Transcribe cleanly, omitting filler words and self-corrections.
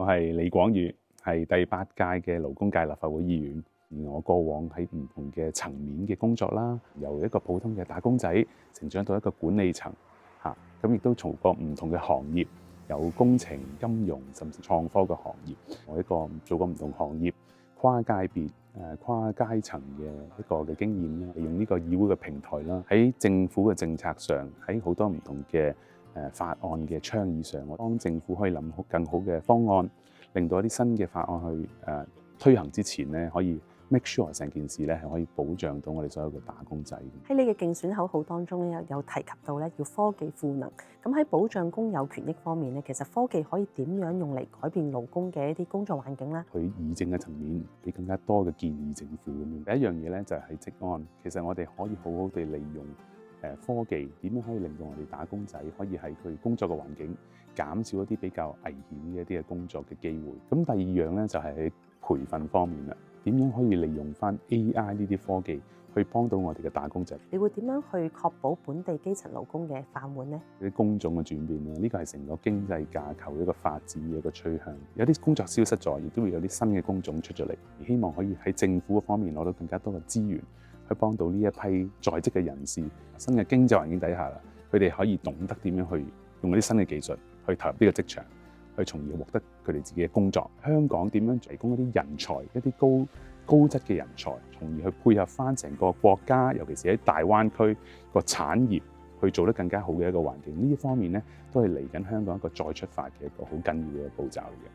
我係李廣宇，係第8屆嘅勞工界立法會議員。而我過往喺唔同嘅層面嘅工作啦，由一個普通嘅打工仔成長到一個管理層嚇，咁亦都從過唔同嘅行業，有工程、金融甚至創科嘅行業。我做過唔同行業、跨界別、跨階層嘅一個嘅經驗啦，利用呢個議會嘅平台啦，喺政府嘅政策上，喺好多唔同嘅法案嘅倡議上，我幫政府可以諗好更好嘅方案，令到一啲新嘅法案去推行之前咧，可以 make sure 成件事咧係可以保障到我哋所有嘅打工仔。喺你嘅競選口號當中咧，有提及到咧要科技賦能。咁喺保障工友權益方面咧，其實科技可以點樣用嚟改變勞工嘅一啲工作環境咧？佢議政嘅層面，俾更加多嘅建議政府咁樣。第一樣嘢咧就係職安，其實我哋可以好好地利用科技，點樣可以令到我哋打工仔可以喺佢工作嘅環境減少一啲比較危險嘅一啲嘅工作嘅機會。咁第二樣咧就係喺培訓方面啦，點樣可以利用翻 AI 呢啲科技去幫到我哋嘅打工仔？你會點樣去確保本地基層勞工嘅飯碗呢？啲工種嘅轉變咧，呢個係成個經濟架構一個發展嘅一個趨向。有啲工作消失咗，亦都會有啲新嘅工種出咗嚟。希望可以喺政府方面攞到更加多嘅資源，去幫到呢一批在職嘅人士。新嘅經濟環境底下啦，佢哋可以懂得點樣去用一啲新嘅技術去投入呢個職場，去從而獲得佢哋自己嘅工作。香港點樣提供一啲人才，一啲高質嘅人才，從而去配合翻成個國家，尤其是喺大灣區個產業去做得更加好嘅一個環境。呢一方面咧，都係嚟緊香港一個再出發嘅一個好緊要嘅步驟嚟嘅。